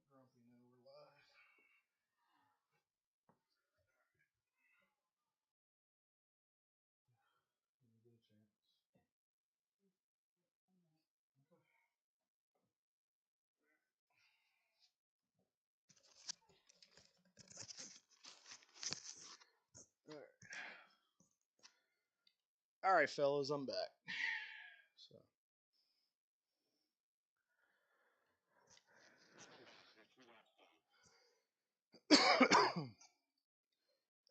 Grumpy know we're live. When you get a chance. Okay. All right, fellas, I'm back. So.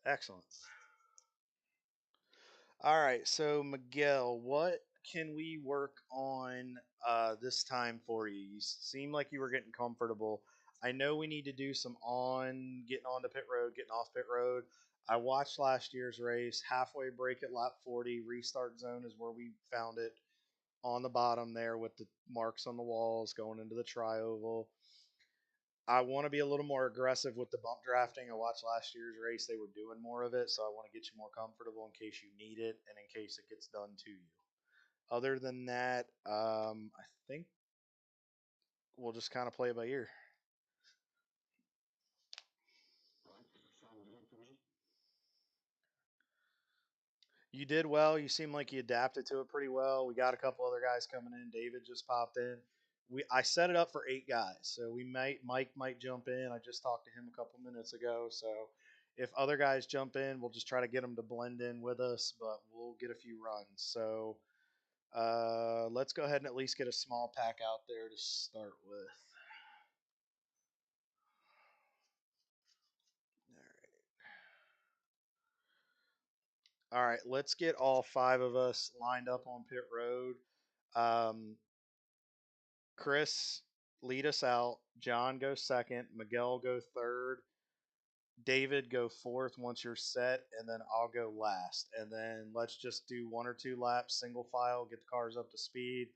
Excellent. All right, so Miguel, what can we work on this time for you? You seem like you were getting comfortable. I know we need to do some getting on the pit road, getting off pit road. I watched last year's race, halfway break at lap 40, restart zone is where we found it on the bottom there with the marks on the walls going into the tri-oval. I want to be a little more aggressive with the bump drafting. I watched last year's race; they were doing more of it, so I want to get you more comfortable in case you need it and in case it gets done to you. Other than that, I think we'll just kind of play it by ear. You did well. You seem like you adapted to it pretty well. We got a couple other guys coming in. David just popped in. I set it up for 8 guys, so Mike might jump in. I just talked to him a couple minutes ago, so if other guys jump in, we'll just try to get them to blend in with us, but we'll get a few runs. So let's go ahead and at least get a small pack out there to start with. All right, let's get all 5 of us lined up on pit road. Um, Chris, lead us out. John, go second. Miguel, go third. David, go fourth once you're set, and then I'll go last. And then let's just do 1 or 2 laps, single file, get the cars up to speed,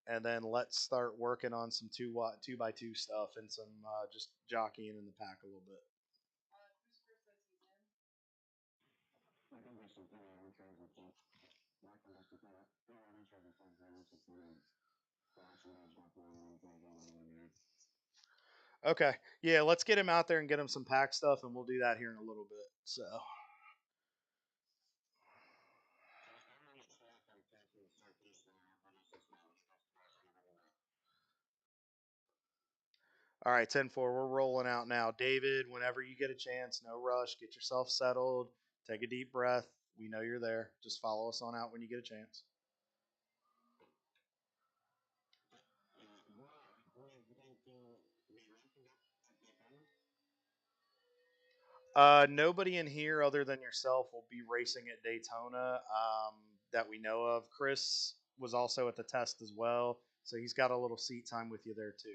and then let's start working on some 2x2 stuff and some just jockeying in the pack a little bit. Okay, yeah, let's get him out there and get him some pack stuff, and we'll do that here in a little bit. So. All right, 10-4. We're rolling out now. David, whenever you get a chance, no rush. Get yourself settled. Take a deep breath. We know you're there. Just follow us on out when you get a chance. Nobody in here other than yourself will be racing at Daytona that we know of. Chris was also at the test as well, so he's got a little seat time with you there too.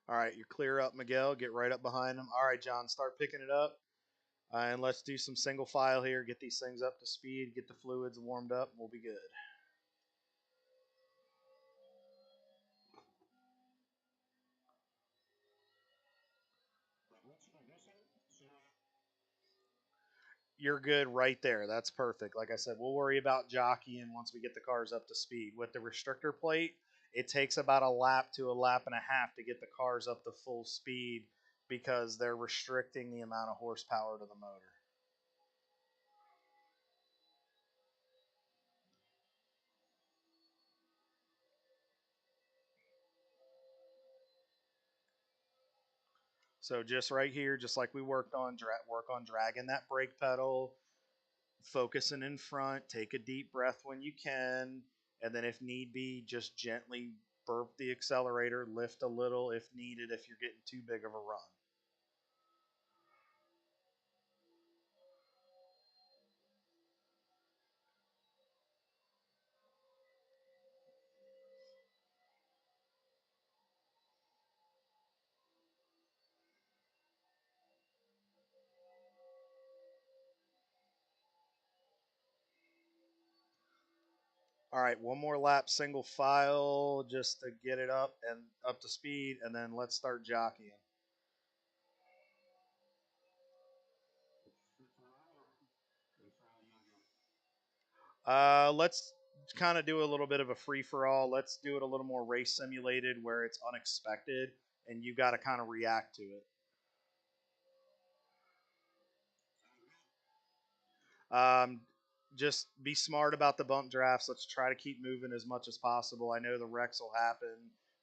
All right, you're clear up, Miguel. Get right up behind him. All right, John, start picking it up. And let's do some single file here. Get these things up to speed. Get the fluids warmed up. We'll be good. You're good right there. That's perfect. Like I said, we'll worry about jockeying once we get the cars up to speed. With the restrictor plate, it takes about a lap to a lap and a half to get the cars up to full speed because they're restricting the amount of horsepower to the motor. So just right here, just like we worked on, work on dragging that brake pedal, focusing in front, take a deep breath when you can, and then if need be, just gently burp the accelerator, lift a little if needed if you're getting too big of a run. All right, one more lap, single file, just to get it up and up to speed, and then let's start jockeying. Let's kind of do a little bit of a free for all. Let's do it a little more race simulated where it's unexpected and you got to kind of react to it. Um, just be smart about the bump drafts. Let's try to keep moving as much as possible. I know the wrecks will happen,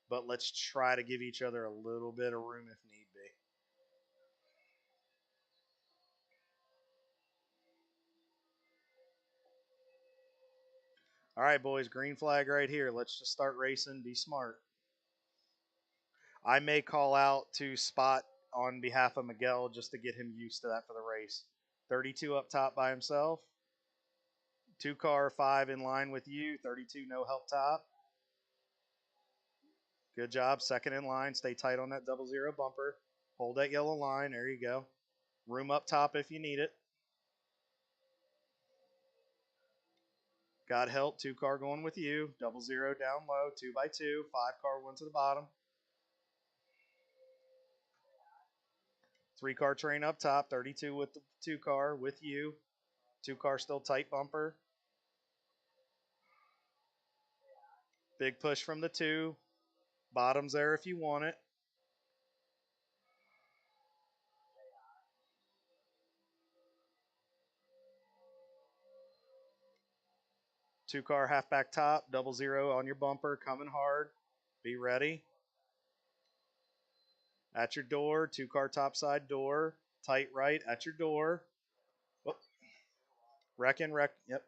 but let's try to give each other a little bit of room if need be. All right, boys, green flag right here. Let's just start racing. Be smart. I may call out to Spot on behalf of Miguel just to get him used to that for the race. 32 up top by himself. Two car, five in line with you. 32 no help top. Good job. Second in line. Stay tight on that 00 bumper. Hold that yellow line. There you go. Room up top if you need it. Got help. Two car going with you. 00 down low. 2x2. Five car one to the bottom. Three car train up top. 32 with the two car with you. Two car still tight bumper. Big push from the two. Bottom's there if you want it. Two car halfback top. 00 on your bumper. Coming hard. Be ready. At your door. Two car top side door. Tight right at your door. Oh, wreck. Yep.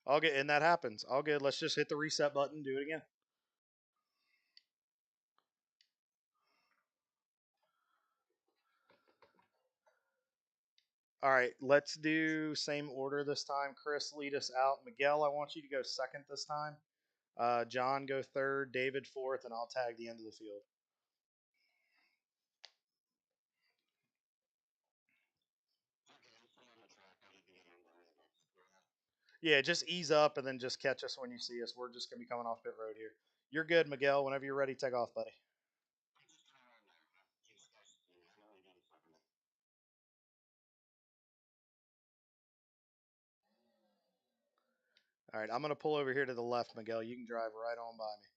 All good. And that happens. All good. Let's just hit the reset button. Do it again. All right. Let's do same order this time. Chris, lead us out. Miguel, I want you to go second this time. John, go third. David, fourth. And I'll tag the end of the field. Yeah, just ease up and then just catch us when you see us. We're just going to be coming off pit road here. You're good, Miguel. Whenever you're ready, take off, buddy. All right, I'm going to pull over here to the left, Miguel. You can drive right on by me.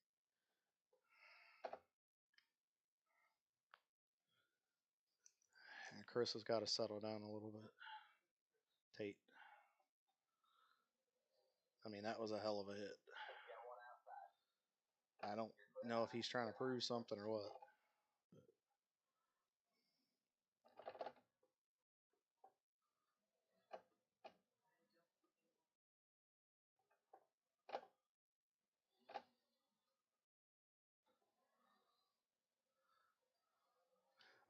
And Chris has got to settle down a little bit. Tate. I mean, that was a hell of a hit. I don't know if he's trying to prove something or what.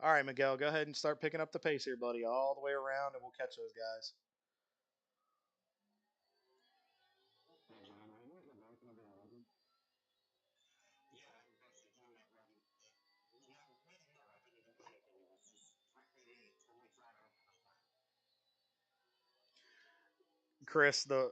All right, Miguel, go ahead and start picking up the pace here, buddy, all the way around, and we'll catch those guys. Chris, the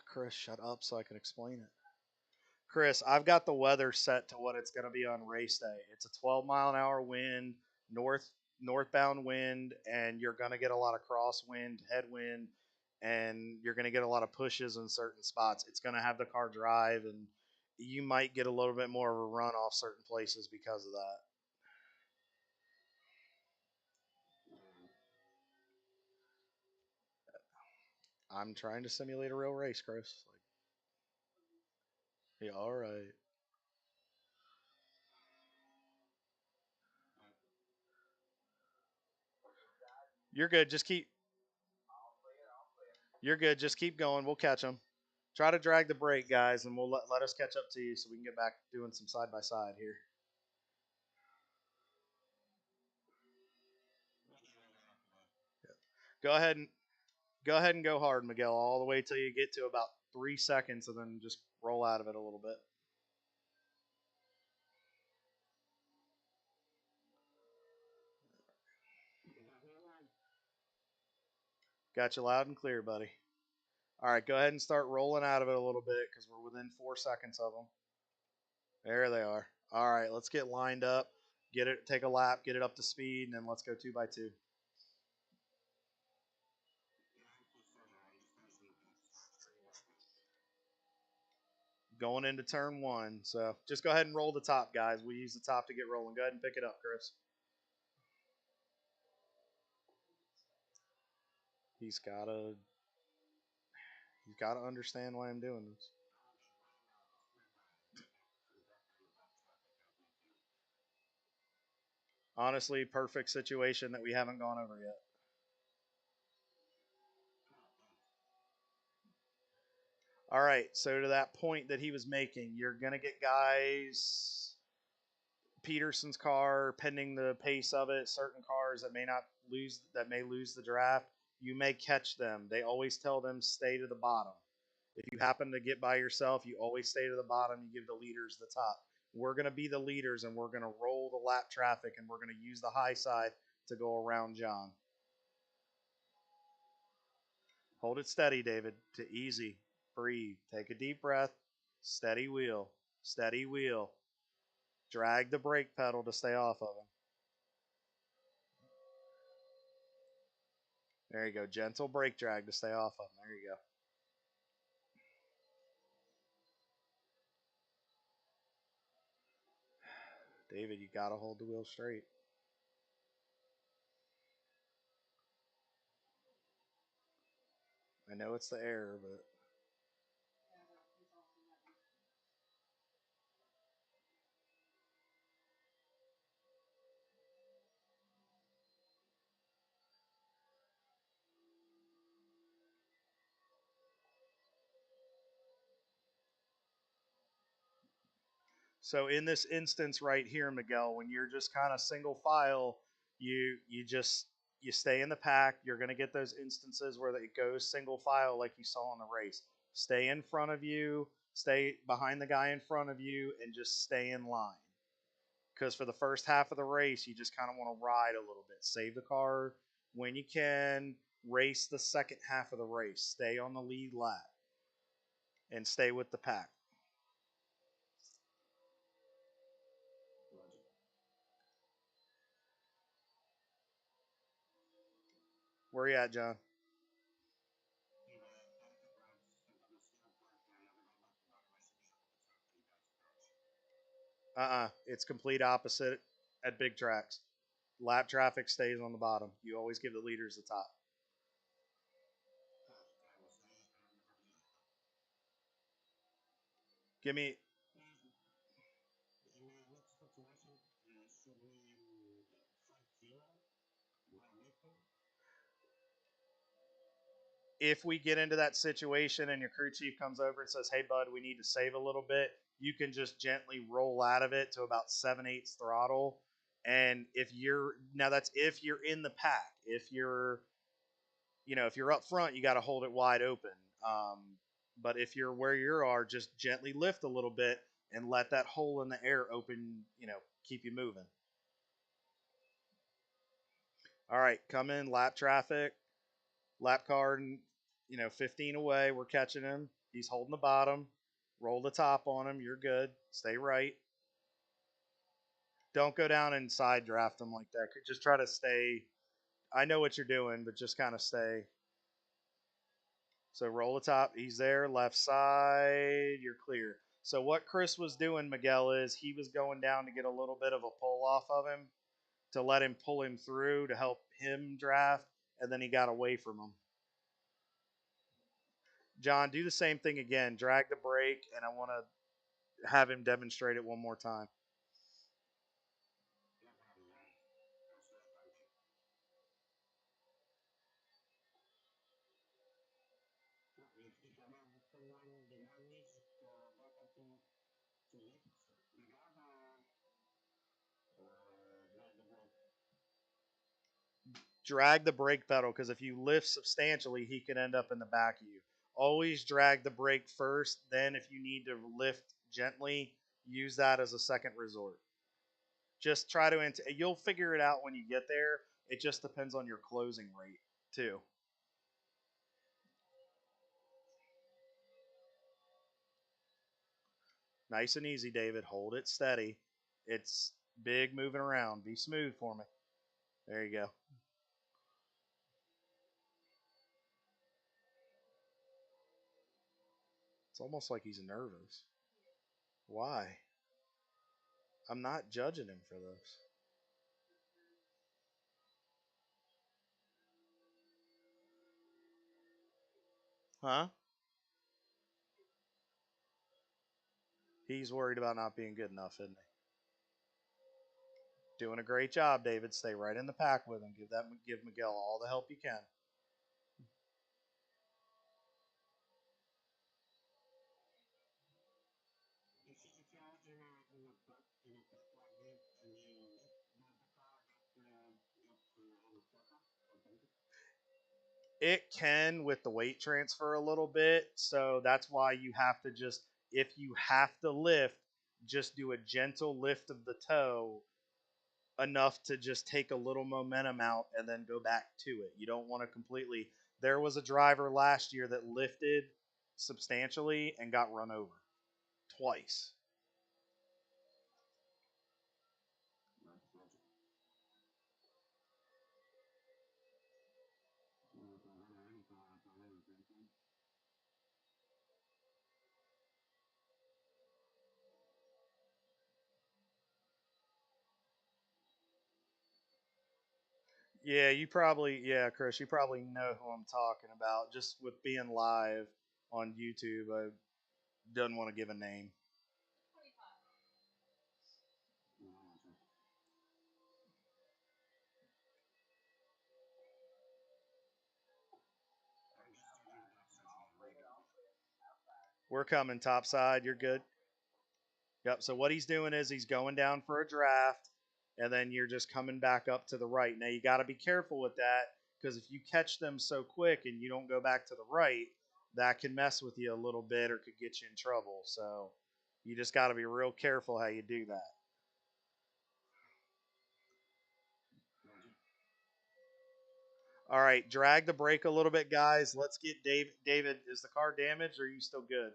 Chris, shut up so I can explain it. Chris, I've got the weather set to what it's going to be on race day. It's a 12-mile-an-hour wind, northbound wind, and you're going to get a lot of crosswind, headwind, and you're going to get a lot of pushes in certain spots. It's going to have the car drive, and you might get a little bit more of a run off certain places because of that. I'm trying to simulate a real race, Chris. Like, yeah, all right. You're good. Just keep. You're good. Just keep going. We'll catch them. Try to drag the brake, guys, and we'll let us catch up to you so we can get back doing some side by side here. Go ahead and go hard, Miguel, all the way till you get to about 3 seconds, and then just roll out of it a little bit. Got you loud and clear, buddy. All right, go ahead and start rolling out of it a little bit because we're within 4 seconds of them. There they are. All right, let's get lined up. Get it, take a lap, get it up to speed, and then let's go 2x2. Going into turn one. So just go ahead and roll the top, guys. We use the top to get rolling. Go ahead and pick it up, Chris. He's gotta understand why I'm doing this. Honestly, perfect situation that we haven't gone over yet. All right, so to that point that he was making, you're gonna get guys Peterson's car, pending the pace of it, certain cars that may not lose that may lose the draft, you may catch them. They always tell them stay to the bottom. If you happen to get by yourself, you always stay to the bottom, you give the leaders the top. We're going to be the leaders and we're going to roll the lap traffic and we're going to use the high side to go around John. Hold it steady, David. To easy. Breathe. Take a deep breath. Steady wheel. Steady wheel. Drag the brake pedal to stay off of him. There you go. Gentle brake drag to stay off of him. There you go. David, you got to hold the wheel straight. I know it's the air, but so in this instance right here, Miguel, when you're just kind of single file, you stay in the pack. You're going to get those instances where it goes single file like you saw in the race. Stay in front of you, stay behind the guy in front of you, and just stay in line. Because for the first half of the race, you just kind of want to ride a little bit. Save the car when you can. Race the second half of the race. Stay on the lead lap and stay with the pack. Where you at, John? It's complete opposite at big tracks. Lap traffic stays on the bottom. You always give the leaders the top. Give me if we get into that situation and your crew chief comes over and says, "Hey, bud, we need to save a little bit," you can just gently roll out of it to about 7/8 throttle. And if you're now that's if you're in the pack. If you're if you're up front, you got to hold it wide open. But if you're where you are, just gently lift a little bit and let that hole in the air open. Keep you moving. All right, come in lap traffic, lap car, 15 away. We're catching him. He's holding the bottom. Roll the top on him. You're good. Stay right. Don't go down and side draft him like that. Just try to stay. I know what you're doing, but just kind of stay. So roll the top. He's there. Left side. You're clear. So what Chris was doing, Miguel, is he was going down to get a little bit of a pull off of him to let him pull him through to help him draft, and then he got away from him. John, do the same thing again. Drag the brake, and I want to have him demonstrate it one more time. Drag the brake pedal because if you lift substantially, he can end up in the back of you. Always drag the brake first. Then, if you need to lift gently, use that as a second resort. Just try to, you'll figure it out when you get there. It just depends on your closing rate, too. Nice and easy, David. Hold it steady. It's big moving around. Be smooth for me. There you go. It's almost like he's nervous. Why? I'm not judging him for this. Huh? He's worried about not being good enough, isn't he? Doing a great job, David. Stay right in the pack with him. Give Miguel all the help you can. It can with the weight transfer a little bit, so that's why you have to just, if you have to lift, just do a gentle lift of the toe enough to just take a little momentum out and then go back to it. You don't want to completely. There was a driver last year that lifted substantially and got run over twice. Yeah, Chris, you probably know who I'm talking about. Just with being live on YouTube, I don't want to give a name. We're coming topside. You're good. Yep. So what he's doing is he's going down for a draft, and then you're just coming back up to the right. Now you got to be careful with that because if you catch them so quick and you don't go back to the right, that can mess with you a little bit or could get you in trouble. So you just got to be real careful how you do that. All right, drag the brake a little bit, guys. Let's get David. David, is the car damaged or are you still good?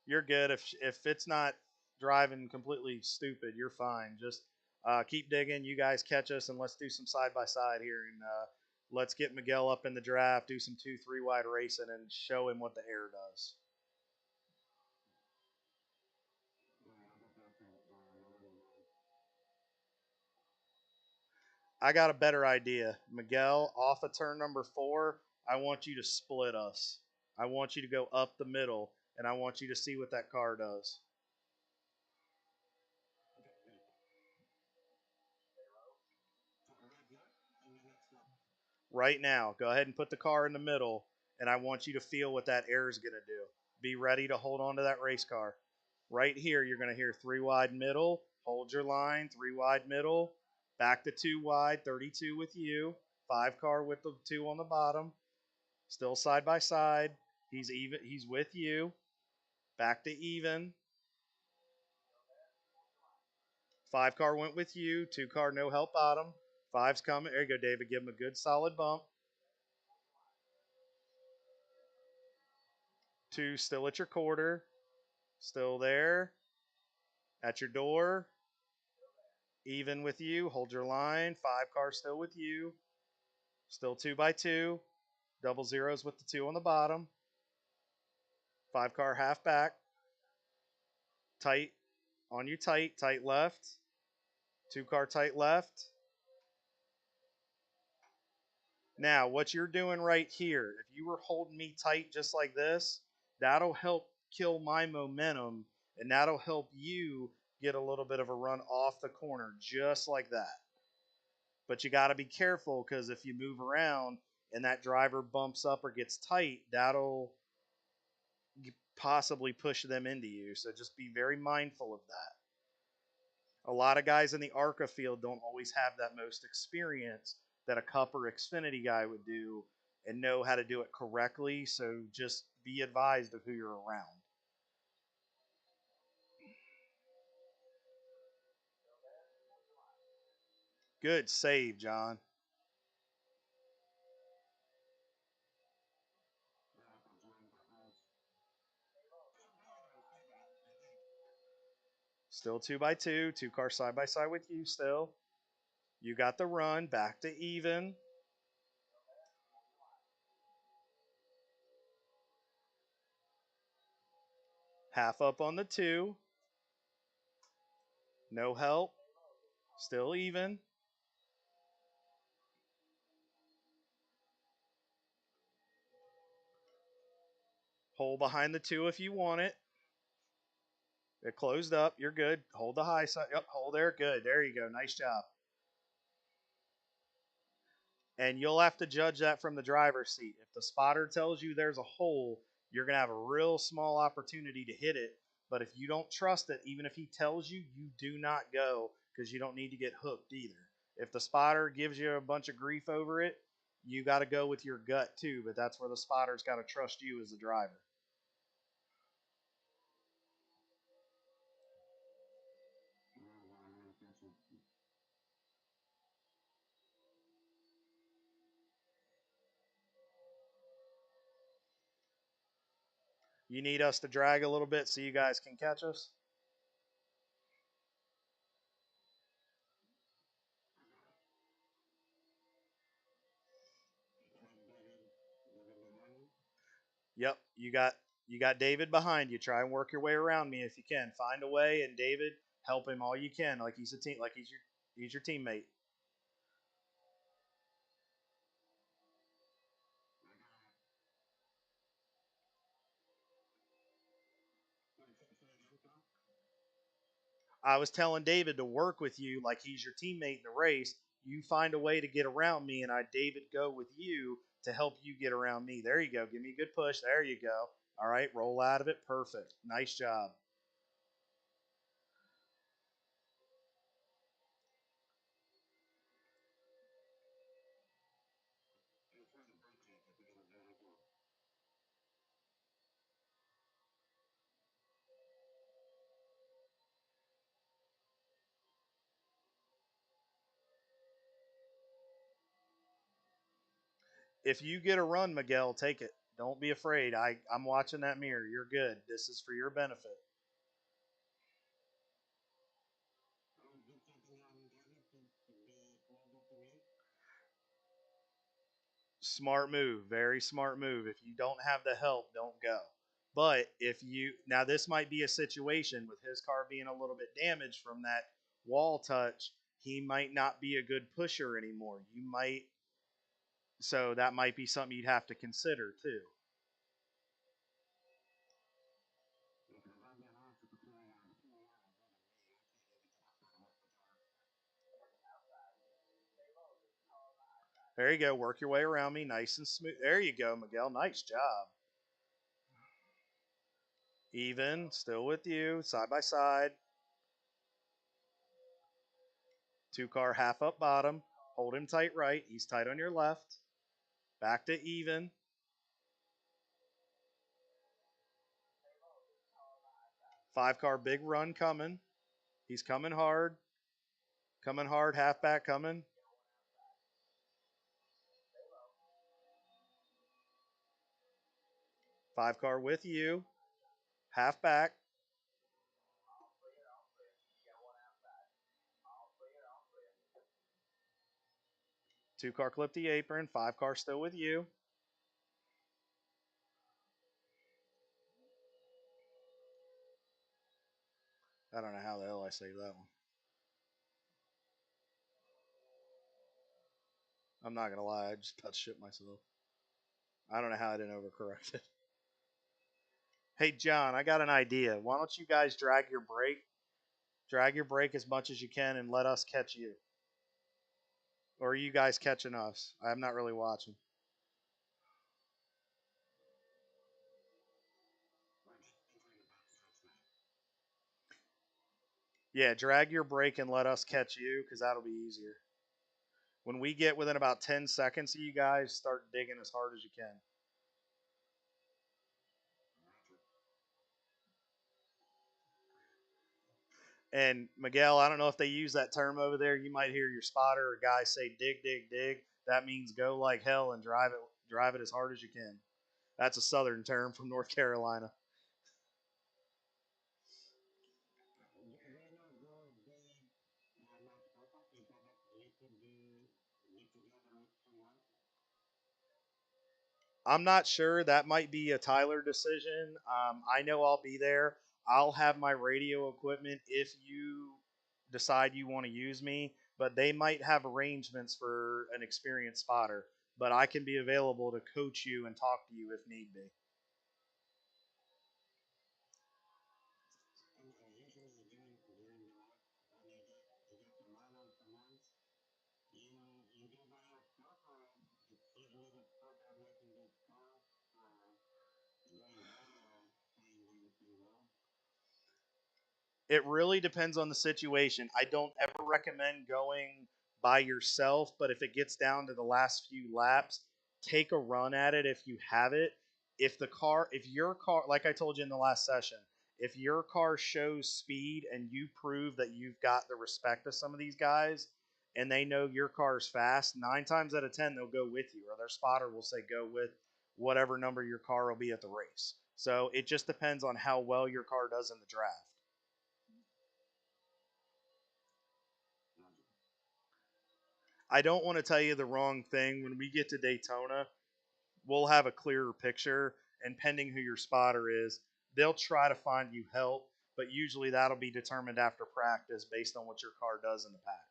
You're good. If it's not driving completely stupid, you're fine. Just keep digging. You guys catch us, and let's do some side by side here, and let's get Miguel up in the draft. Do some 2-3 wide racing, and show him what the air does. I got a better idea, Miguel. Off of turn number 4, I want you to split us. I want you to go up the middle, and I want you to see what that car does. Right now. Go ahead and put the car in the middle, and I want you to feel what that air is going to do. Be ready to hold on to that race car. Right here, you're going to hear 3 wide middle. Hold your line, 3 wide middle. Back to 2 wide, 32 with you. 5 car with the 2 on the bottom. Still side by side. He's even. He's with you. Back to even. 5 car went with you. 2 car no help bottom. Five's coming. There you go, David. Give him a good solid bump. 2 still at your quarter. Still there. At your door. Even with you. Hold your line. 5 car still with you. Still 2x2. Double zeros with the 2 on the bottom. 5 car half back. Tight. On you tight. Tight left. 2 car tight left. Now, what you're doing right here, if you were holding me tight just like this, that'll help kill my momentum, and that'll help you get a little bit of a run off the corner, just like that. But you got to be careful, because if you move around and that driver bumps up or gets tight, that'll possibly push them into you. So just be very mindful of that. A lot of guys in the ARCA field don't always have that most experience that a Cup or Xfinity guy would do and know how to do it correctly. So just be advised of who you're around. Good save, John. Still 2x2, 2 car side by side with you still. You got the run, back to even. Half up on the 2. No help. Still even. Hold behind the 2 if you want it. It closed up. You're good. Hold the high side. Yep, hold there. Good. There you go. Nice job. And you'll have to judge that from the driver's seat. If the spotter tells you there's a hole, you're going to have a real small opportunity to hit it. But if you don't trust it, even if he tells you, you do not go, because you don't need to get hooked either. If the spotter gives you a bunch of grief over it, you got to go with your gut too. But that's where the spotter's got to trust you as the driver. You need us to drag a little bit so you guys can catch us? Yep, you got David behind you. Try and work your way around me if you can. Find a way, and David, help him all you can, like he's a team, like he's your teammate. I was telling David to work with you like he's your teammate in the race. You find a way to get around me, and I David go with you to help you get around me. There you go. Give me a good push. There you go. All right, roll out of it. Perfect. Nice job. If you get a run, Miguel, take it. Don't be afraid. I'm watching that mirror. You're good. This is for your benefit. Smart move. Very smart move. If you don't have the help, don't go. But if you, now this might be a situation with his car being a little bit damaged from that wall touch, he might not be a good pusher anymore. You might, so that might be something you'd have to consider too. There you go. Work your way around me nice and smooth. There you go, Miguel. Nice job. Even, still with you, side by side. 2 car half up bottom. Hold him tight right. He's tight on your left. Back to even. 5 car big run coming. He's coming hard. Coming hard. Halfback coming. 5 car with you. Halfback. 2 car clip the apron. 5 car still with you. I don't know how the hell I saved that one. I'm not gonna lie, I just about shit myself. I don't know how I didn't overcorrect it. Hey John, I got an idea. Why don't you guys drag your brake? Drag your brake as much as you can and let us catch you. Or are you guys catching us? I'm not really watching. Yeah, drag your brake and let us catch you because that'll be easier. When we get within about 10 seconds of you guys, start digging as hard as you can. And Miguel, I don't know if they use that term over there. You might hear your spotter or guy say dig, dig, dig. That means go like hell and drive it as hard as you can. That's a southern term from North Carolina. I'm not sure. That might be a Tyler decision. I know I'll be there. I'll have my radio equipment if you decide you want to use me, but they might have arrangements for an experienced spotter. But I can be available to coach you and talk to you if need be. It really depends on the situation. I don't ever recommend going by yourself, but if it gets down to the last few laps, take a run at it if you have it. If your car, like I told you in the last session, if your car shows speed and you prove that you've got the respect of some of these guys and they know your car's fast, 9 times out of 10, they'll go with you, or their spotter will say go with whatever number your car will be at the race. So it just depends on how well your car does in the draft. I don't want to tell you the wrong thing. When we get to Daytona, we'll have a clearer picture, and pending who your spotter is, they'll try to find you help, but usually that'll be determined after practice based on what your car does in the pack.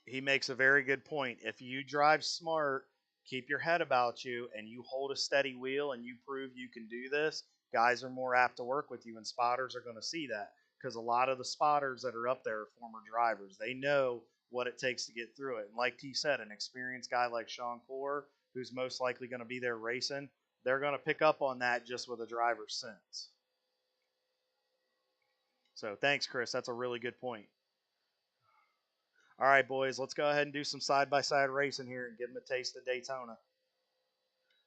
He makes a very good point. If you drive smart, keep your head about you, and you hold a steady wheel and you prove you can do this, guys are more apt to work with you, and spotters are going to see that because a lot of the spotters that are up there are former drivers. They know what it takes to get through it. And like T said, an experienced guy like Sean Core, who's most likely going to be there racing, they're going to pick up on that just with a driver's sense. So thanks, Chris. That's a really good point. All right, boys, let's go ahead and do some side by side racing here and give them a taste of Daytona.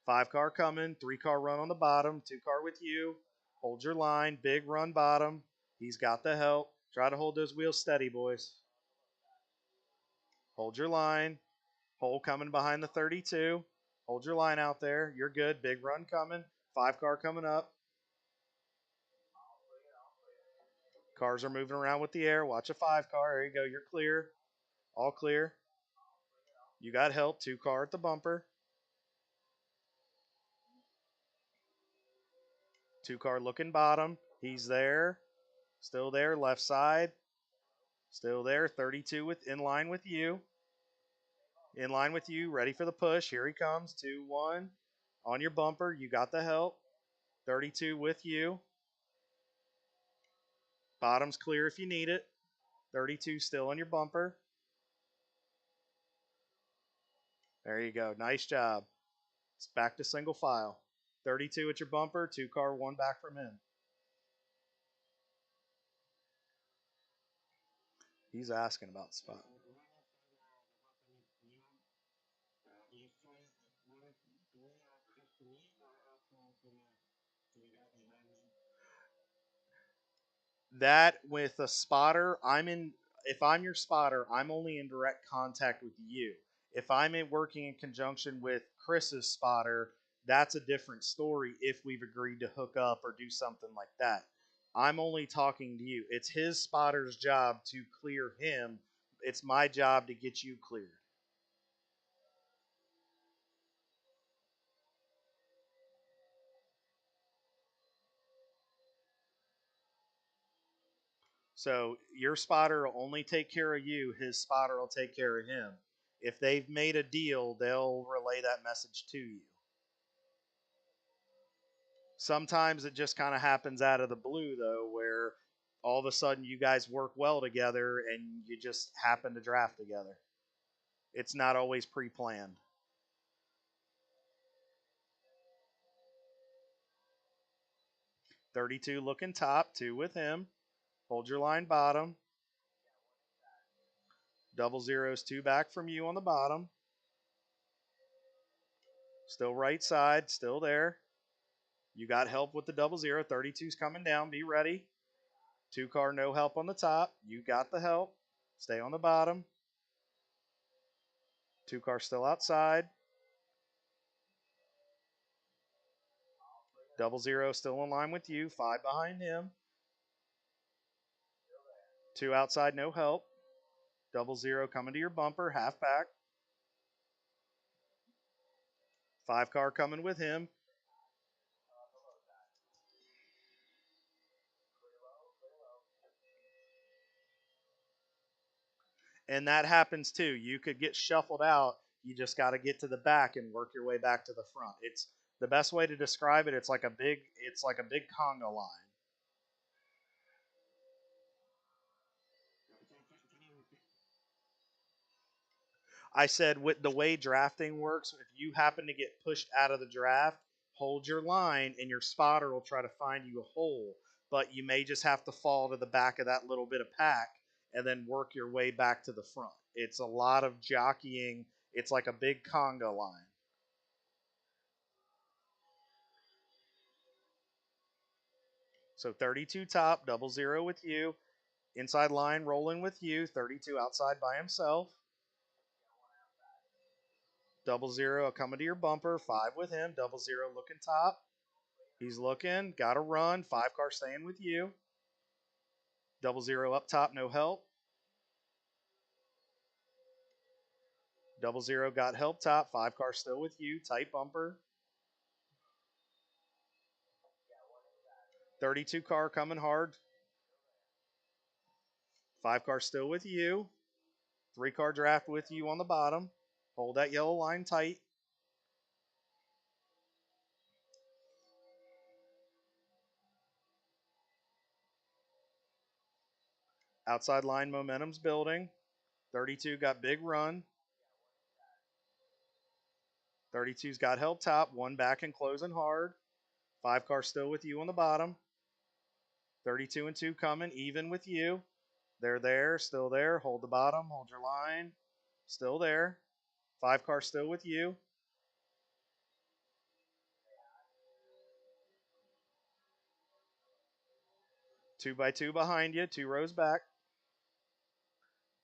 5 car coming, 3 car run on the bottom, 2 car with you. Hold your line, big run bottom. He's got the help. Try to hold those wheels steady, boys. Hold your line. Hole coming behind the 32. Hold your line out there. You're good. Big run coming. 5 car coming up. Cars are moving around with the air. Watch a 5 car. There you go. You're clear. All clear. You got help. 2 car at the bumper. 2 car looking bottom. He's there. Still there. Left side. Still there. 32 with in line with you. In line with you. Ready for the push. Here he comes. 2, 1. On your bumper. You got the help. 32 with you. Bottom's clear if you need it. 32 still on your bumper. There you go. Nice job. It's back to single file. 32 at your bumper. 2 car, 1 back from him. He's asking about the spot. That with a spotter, if I'm your spotter, I'm only in direct contact with you. If I'm working in conjunction with Chris's spotter, that's a different story if we've agreed to hook up or do something like that. I'm only talking to you. It's his spotter's job to clear him. It's my job to get you cleared. So your spotter will only take care of you. His spotter will take care of him. If they've made a deal, they'll relay that message to you. Sometimes it just kind of happens out of the blue, though, where all of a sudden you guys work well together and you just happen to draft together. It's not always pre planned. 32 looking top, 2 with him. Hold your line bottom. Double zeros, 2 back from you on the bottom. Still right side, still there. You got help with the double zero. 32's coming down. Be ready. 2 car, no help on the top. You got the help. Stay on the bottom. 2 car still outside. Double zero still in line with you. 5 behind him. 2 outside, no help. Double zero coming to your bumper. Half back. 5 car coming with him. And that happens too. You could get shuffled out. You just got to get to the back and work your way back to the front. It's the best way to describe it. It's like a big conga line. I said with the way drafting works, if you happen to get pushed out of the draft, hold your line and your spotter will try to find you a hole. But you may just have to fall to the back of that little bit of pack and then work your way back to the front. It's a lot of jockeying. It's like a big conga line. So 32 top, double zero with you. Inside line rolling with you. 32 outside by himself. Double zero coming to your bumper. 5 with him. Double zero looking top. He's looking. Got to run. 5 car staying with you. Double zero up top. No help. Double zero got help top. 5 car still with you. Tight bumper. 32 car coming hard. 5 car still with you. 3 car draft with you on the bottom. Hold that yellow line tight. Outside line momentum's building. 32 got big run. 32's got help top. 1 back and closing hard. 5 car still with you on the bottom. 32 and 2 coming even with you. They're there, still there. Hold the bottom, hold your line. Still there. 5 car still with you. 2 by 2 behind you, 2 rows back.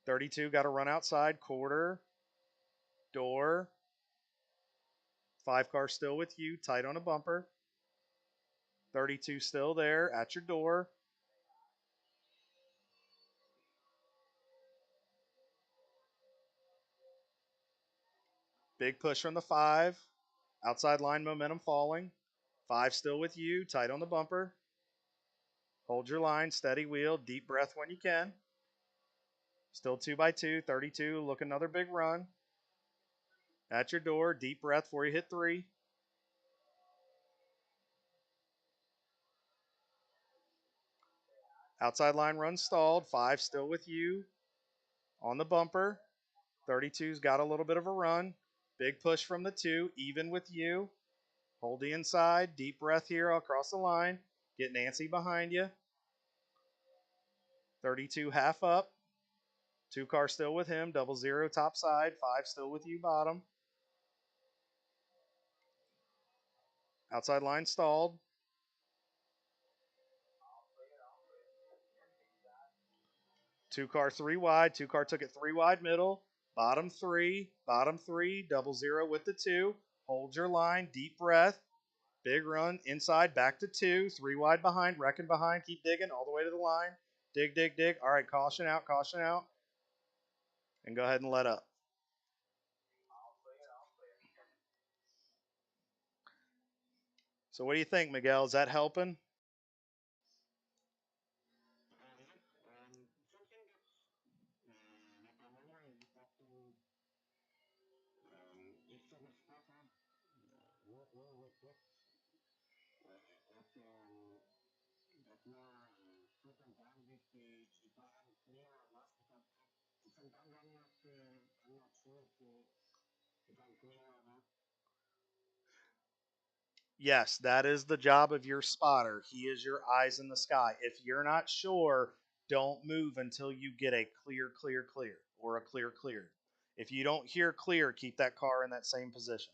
32 got to run outside, quarter, door. 5 car still with you, tight on a bumper. 32 still there at your door. Big push from the 5. Outside line momentum falling. 5 still with you, tight on the bumper. Hold your line, steady wheel, deep breath when you can. Still 2 by 2, 32, look another big run. At your door, deep breath before you hit 3. Outside line run stalled, 5 still with you. On the bumper, 32's got a little bit of a run. Big push from the 2, even with you. Hold the inside, deep breath here across the line. Get Nancy behind you. 32 half up. 2 car still with him, double zero top side, 5 still with you bottom. Outside line stalled. Two car three wide. Two car took it three wide middle. Bottom three. Bottom three. Double zero with the two. Hold your line. Deep breath. Big run inside. Back to two. Three wide behind. Reckon behind. Keep digging all the way to the line. Dig, dig, dig. All right. Caution out. Caution out. And go ahead and let up. So what do you think, Miguel? Is that helping? Yes, that is the job of your spotter. He is your eyes in the sky. If you're not sure, don't move until you get a clear, clear, clear, or a clear, clear. If you don't hear clear, keep that car in that same position.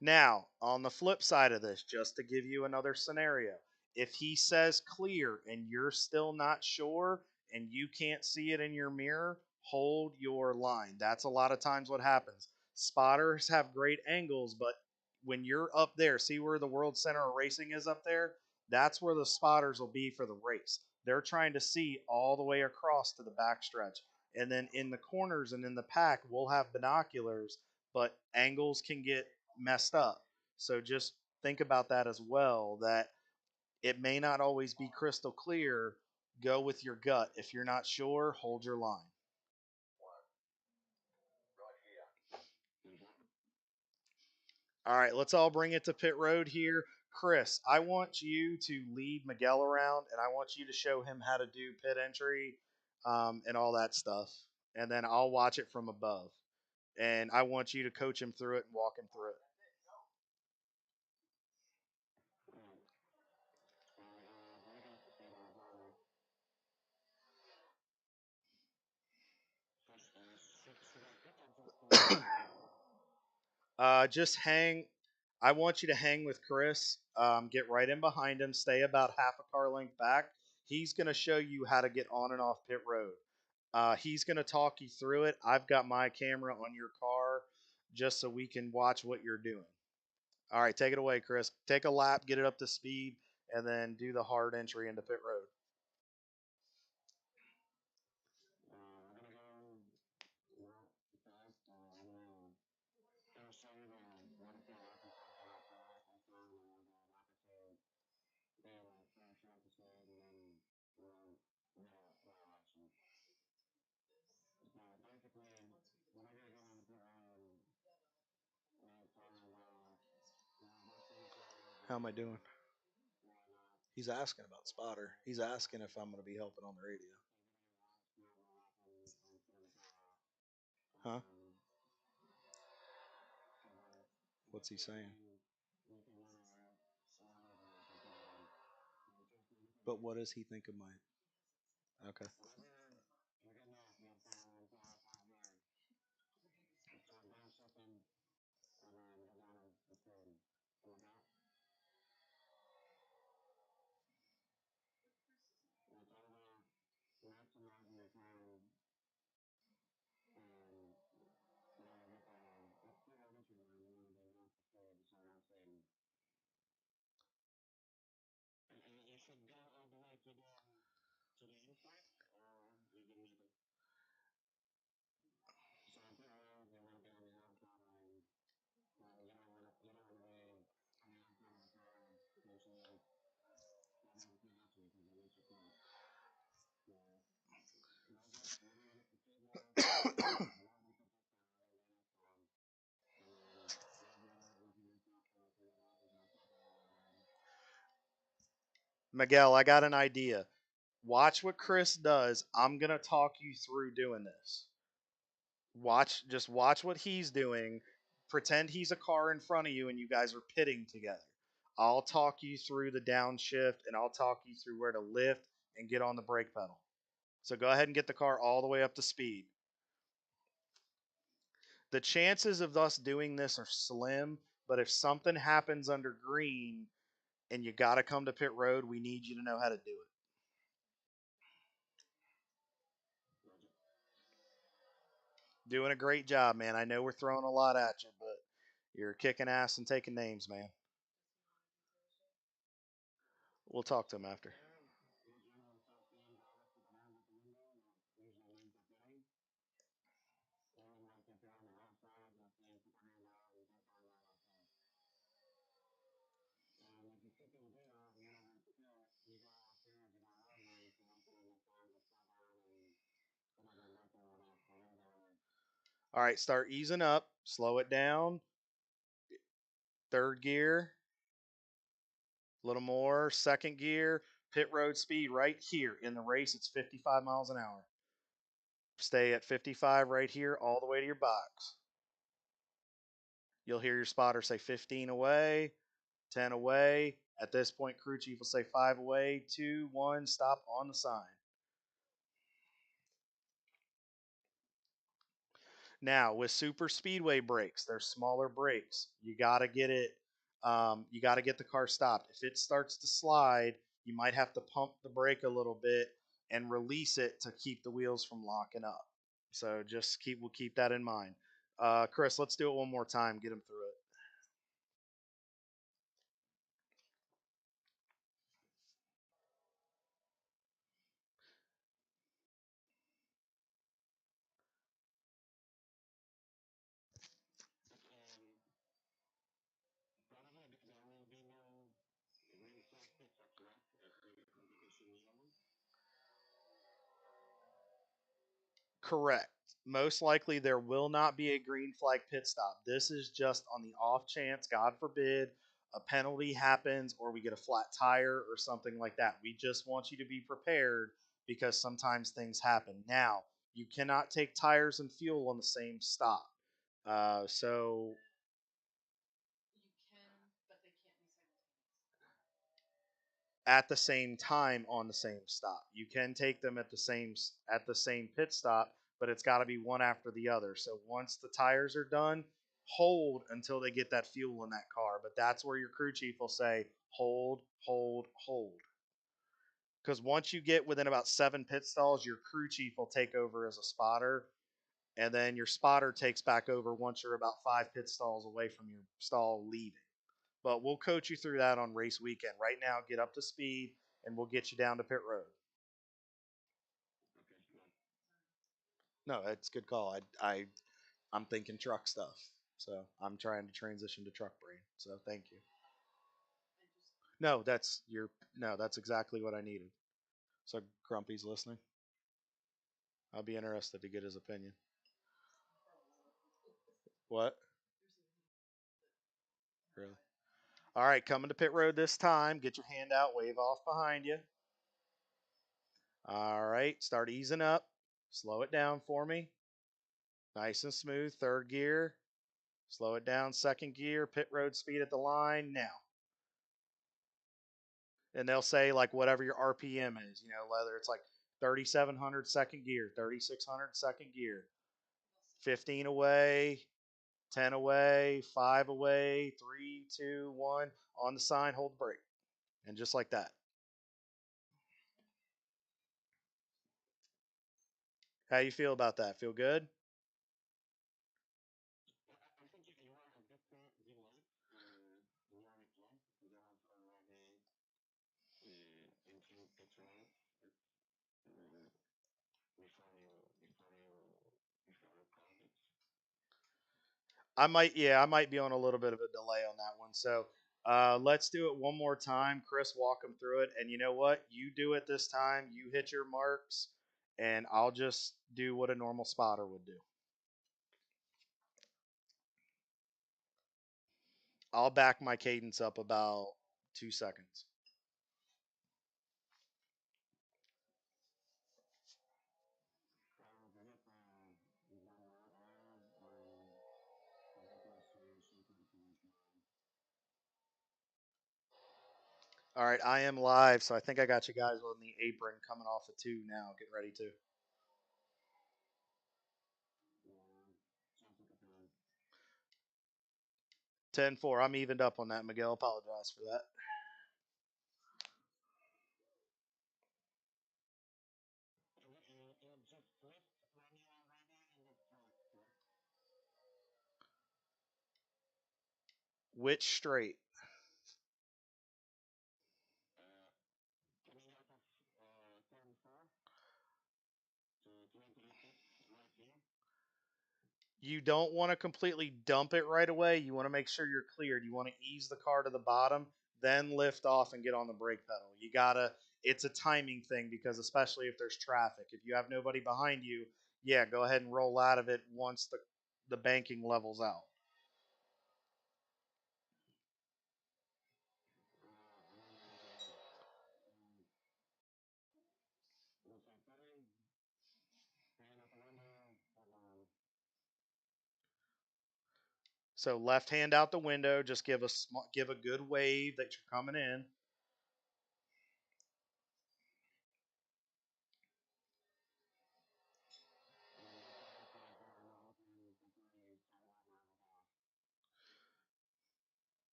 Now, on the flip side of this, just to give you another scenario, if he says clear and you're still not sure and you can't see it in your mirror, hold your line. That's a lot of times what happens. Spotters have great angles, but when you're up there, see where the World Center of Racing is up there? That's where the spotters will be for the race. They're trying to see all the way across to the backstretch. And then in the corners and in the pack, we'll have binoculars, but angles can get messed up. So just think about that as well, that it may not always be crystal clear. Go with your gut. If you're not sure, hold your line. All right, let's all bring it to pit road here. Chris, I want you to lead Miguel around and I want you to show him how to do pit entry and all that stuff. And then I'll watch it from above. And I want you to coach him through it and walk him through it. Just hang. I want you to hang with Chris. Get right in behind him. Stay about half a car length back. He's going to show you how to get on and off pit road. He's going to talk you through it. I've got my camera on your car just so we can watch what you're doing. All right, take it away, Chris. Take a lap, get it up to speed, and then do the hard entry into pit road. How am I doing? He's asking about spotter. He's asking if I'm going to be helping on the radio. Huh? What's he saying? But what does he think of my? Okay. Miguel, I got an idea. Watch what Chris does. I'm going to talk you through doing this. Just watch what he's doing. Pretend he's a car in front of you and you guys are pitting together. I'll talk you through the downshift and I'll talk you through where to lift and get on the brake pedal. So go ahead and get the car all the way up to speed. The chances of us doing this are slim, but if something happens under green and you got to come to pit road, we need you to know how to do it. Doing a great job, man. I know we're throwing a lot at you, but you're kicking ass and taking names, man. We'll talk to him after. All right, start easing up, slow it down. Third gear, a little more. Second gear, pit road speed right here. In the race, it's 55 miles an hour. Stay at 55 right here all the way to your box. You'll hear your spotter say 15 away, 10 away. At this point, crew chief will say 5 away, 2, 1, stop on the sign. Now, with super speedway brakes, they're smaller brakes. You got to get it. You got to get the car stopped. If it starts to slide, you might have to pump the brake a little bit and release it to keep the wheels from locking up. So just we'll keep that in mind. Chris, let's do it one more time. Get him through it. Correct. Most likely there will not be a green flag pit stop. This is just on the off chance, God forbid, a penalty happens or we get a flat tire or something like that. We just want you to be prepared because sometimes things happen. Now, you cannot take tires and fuel on the same stop. So at the same time on the same stop. You can take them at the same pit stop, but it's got to be one after the other. So once the tires are done, hold until they get that fuel in that car. But that's where your crew chief will say hold, hold, hold. Because once you get within about 7 pit stalls, your crew chief will take over as a spotter, and then your spotter takes back over once you're about 5 pit stalls away from your stall leaving. But we'll coach you through that on race weekend. Right now, get up to speed, and we'll get you down to pit road. No, that's a good call. I'm thinking truck stuff, so I'm trying to transition to truck brain. So thank you. No, that's your no, that's exactly what I needed. So Grumpy's listening. I'll be interested to get his opinion. What? Really? All right, coming to pit road this time. Get your hand out, wave off behind you. All right, start easing up. Slow it down for me. Nice and smooth. Third gear. Slow it down. Second gear. Pit road speed at the line now. And they'll say like whatever your RPM is, whether it's like 3,700 second gear, 3,600 second gear, 15 away, 10 away, 5 away, 3, 2, 1 on the sign, hold the brake. And just like that. How you feel about that? Feel good? I might be on a little bit of a delay on that one. So let's do it one more time. Chris, walk them through it. And you know what? You do it this time. You hit your marks, and I'll just do what a normal spotter would do. I'll back my cadence up about 2 seconds. All right, I am live, so I think I got you guys on the apron coming off of 2 now. Get ready to. 10-4. I'm evened up on that, Miguel. Apologize for that. Which straight? You don't want to completely dump it right away. You want to make sure you're cleared. You want to ease the car to the bottom, then lift off and get on the brake pedal. You gotta. It's a timing thing because especially if there's traffic, if you have nobody behind you, yeah, go ahead and roll out of it once the banking levels out. So left hand out the window, just give a good wave that you're coming in.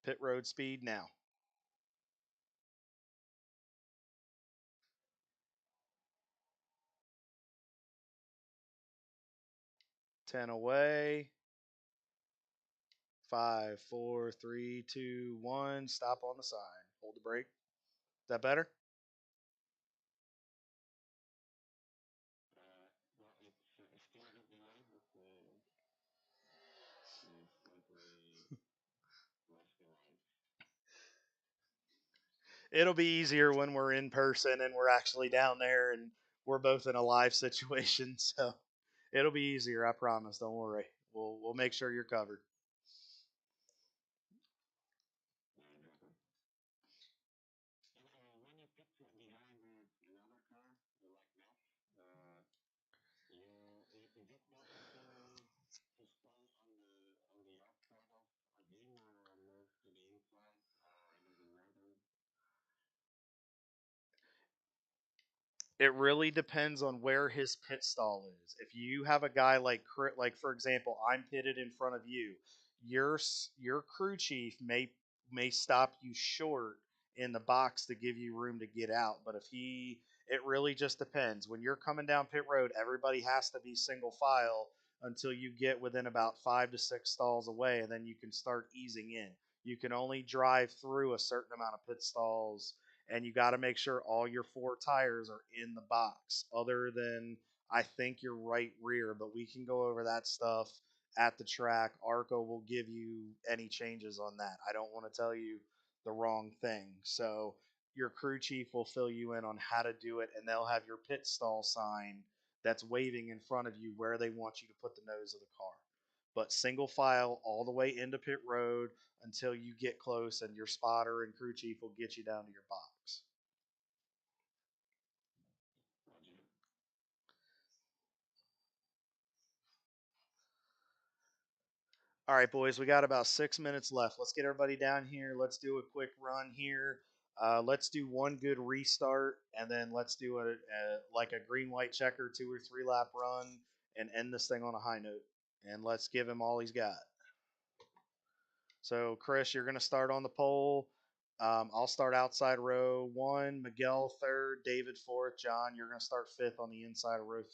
Pit road speed now. 10 away. 5, 4, 3, 2, 1. Stop on the sign. Hold the brake. Is that better? It'll be easier when we're in person and we're actually down there and we're both in a live situation. So it'll be easier. I promise. Don't worry. We'll make sure you're covered. It really depends on where his pit stall is. If you have a guy like for example, I'm pitted in front of you, your crew chief may stop you short in the box to give you room to get out. But it really just depends. When you're coming down pit road, everybody has to be single file until you get within about 5 to 6 stalls away, and then you can start easing in. You can only drive through a certain amount of pit stalls and you got to make sure all your four tires are in the box other than I think your right rear, but we can go over that stuff at the track. ARCA will give you any changes on that. I don't want to tell you the wrong thing. So your crew chief will fill you in on how to do it, and they'll have your pit stall sign that's waving in front of you where they want you to put the nose of the car. But single file all the way into pit road until you get close, and your spotter and crew chief will get you down to your box. All right, boys, we got about 6 minutes left. Let's get everybody down here. Let's do a quick run here. Let's do one good restart, and then let's do like a green white checker 2 or 3 lap run, and end this thing on a high note. And let's give him all he's got. So, Chris, you're going to start on the pole. I'll start outside row 1, Miguel third, David fourth, John, you're going to start fifth on the inside of row 3.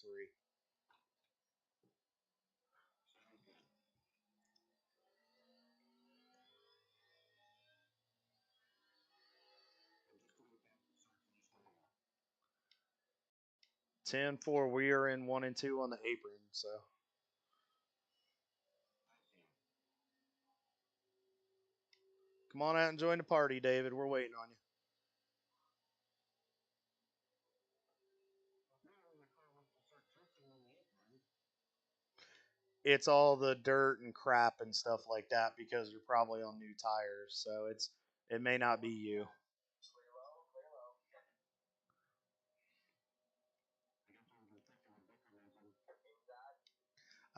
10-4. We are in 1 and 2 on the apron. So come on out and join the party, David. We're waiting on you. It's all the dirt and crap and stuff like that because you're probably on new tires. So it may not be you.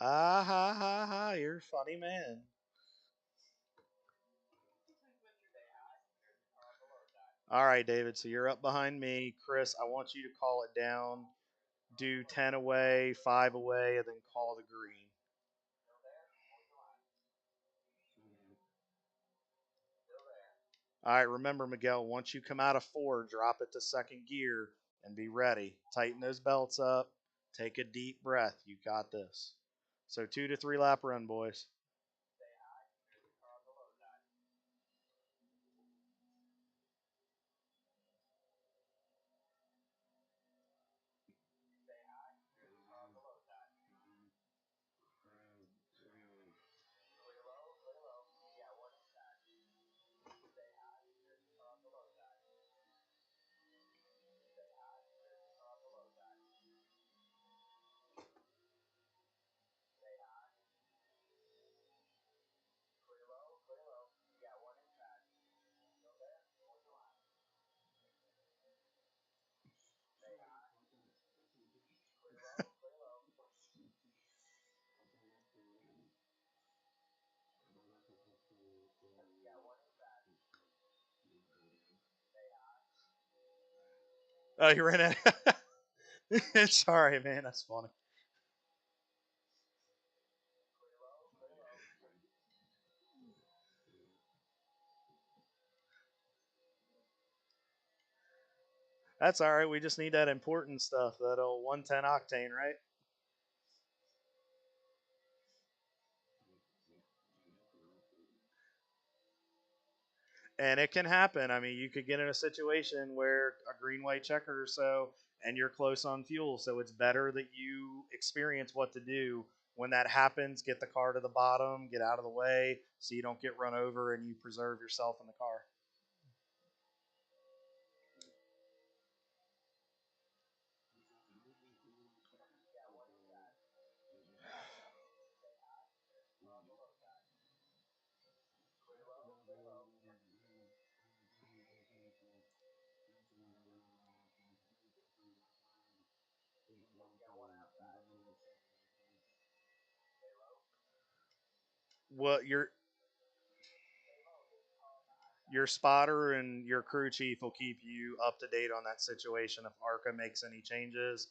Ah ha ha ha! You're a funny man. All right, David. So you're up behind me, Chris. I want you to call it down. do 10 away, 5 away, and then call the green. All right, remember, Miguel, once you come out of 4, drop it to second gear and be ready. Tighten those belts up. Take a deep breath. You got this. So 2 to 3 lap run, boys. Oh, you ran out. Sorry, man. That's funny. That's all right. We just need that important stuff, that old 110 octane, right? And it can happen. I mean, you could get in a situation where a green white checker or so, and you're close on fuel. So it's better that you experience what to do when that happens. Get the car to the bottom, get out of the way, so you don't get run over and you preserve yourself in the car. What your spotter and your crew chief will keep you up to date on that situation if ARCA makes any changes.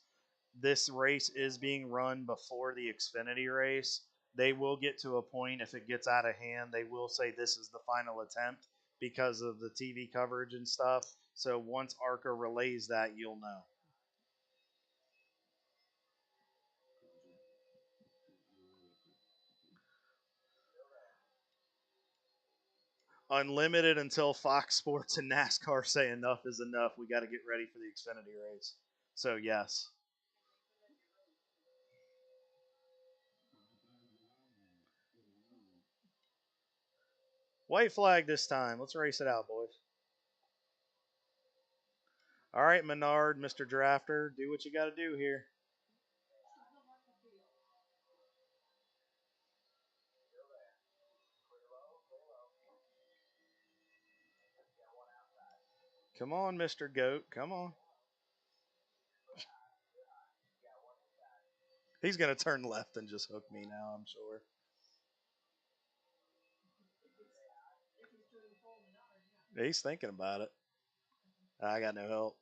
This race is being run before the Xfinity race. They will get to a point, if it gets out of hand, they will say this is the final attempt because of the TV coverage and stuff. So once ARCA relays that, you'll know. Unlimited until Fox Sports and NASCAR say enough is enough. We got to get ready for the Xfinity race. So, yes. White flag this time. Let's race it out, boys. All right, Menard, Mr. Drafter, do what you got to do here. Come on, Mr. Goat. Come on. He's going to turn left and just hook me now, I'm sure. He's thinking about it. I got no help.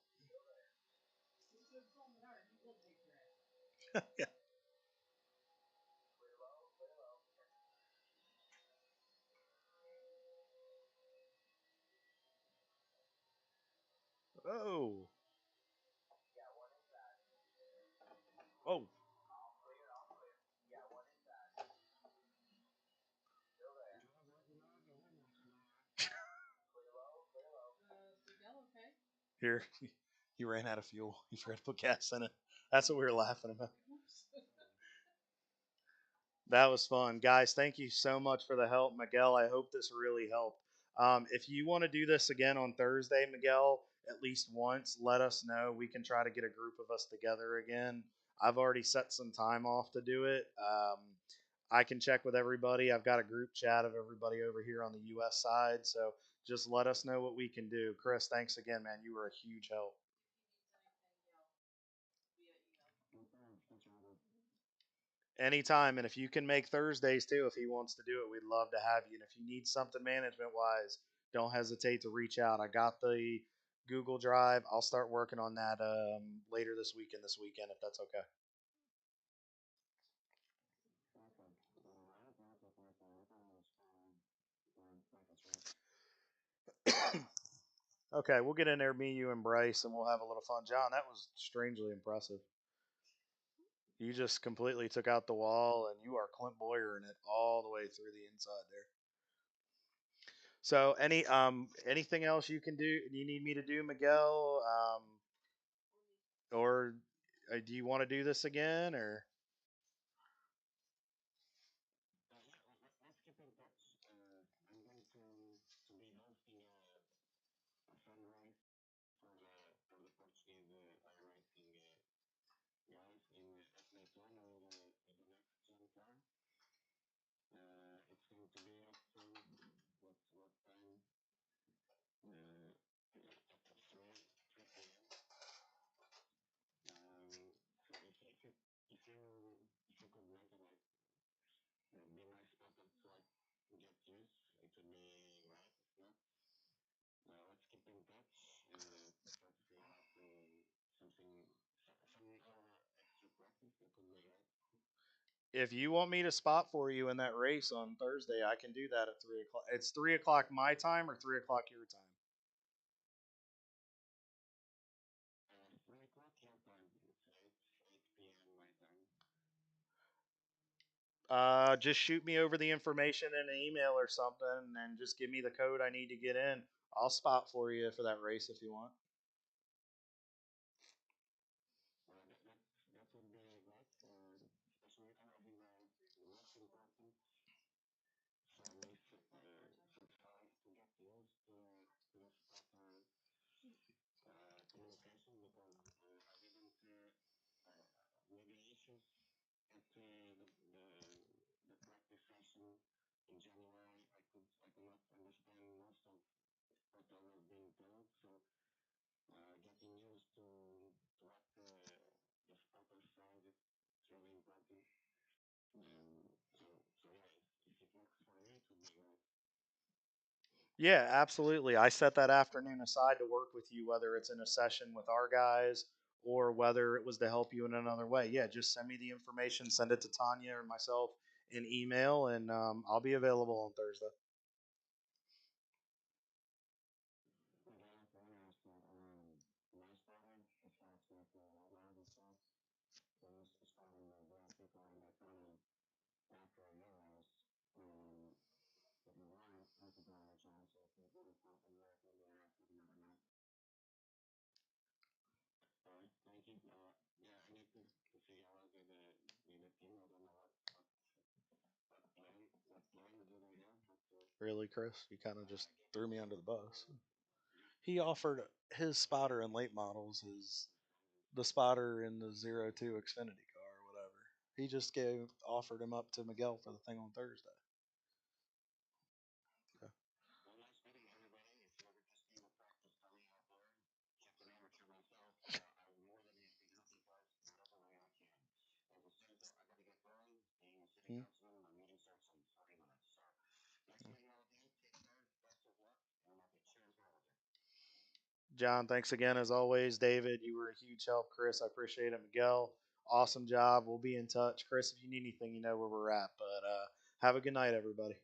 Oh. Oh. Here. He ran out of fuel. He forgot to put gas in it. That's what we were laughing about. That was fun. Guys, thank you so much for the help, Miguel. I hope this really helped. If you want to do this again on Thursday, Miguel, at least once, let us know. We can try to get a group of us together again. I've already set some time off to do it. I can check with everybody. I've got a group chat of everybody over here on the U.S. side. So just let us know what we can do. Chris, thanks again, man. You were a huge help. Anytime. And if you can make Thursdays too, if he wants to do it, we'd love to have you. And if you need something management wise, don't hesitate to reach out. I got Google Drive. I'll start working on that later this week and this weekend if that's okay. Okay, we'll get in there, me, you, and Bryce, and we'll have a little fun. John, that was strangely impressive. You just completely took out the wall, and you are Clint Boyer in it all the way through the inside there. So, anything else you can do? You need me to do, Miguel? Or do you want to do this again? Or if you want me to spot for you in that race on Thursday, I can do that at 3 o'clock. It's 3 o'clock my time or 3 o'clock your time. Just shoot me over the information in an email or something, and just give me the code I need to get in. I'll spot for you for that race if you want. Yeah, absolutely. I set that afternoon aside to work with you, whether it's in a session with our guys or whether it was to help you in another way. Yeah, just send me the information, send it to Tanya or myself in email, and I'll be available on Thursday. Really, Chris? You kind of just threw me under the bus. He offered his spotter in late models is the spotter in the 02 Xfinity car or whatever. He just gave offered him up to Miguel for the thing on Thursday. So, hmm. John, thanks again as always. David, you were a huge help. Chris, I appreciate it. Miguel, awesome job. We'll be in touch. Chris, if you need anything, you know where we're at. But have a good night, everybody.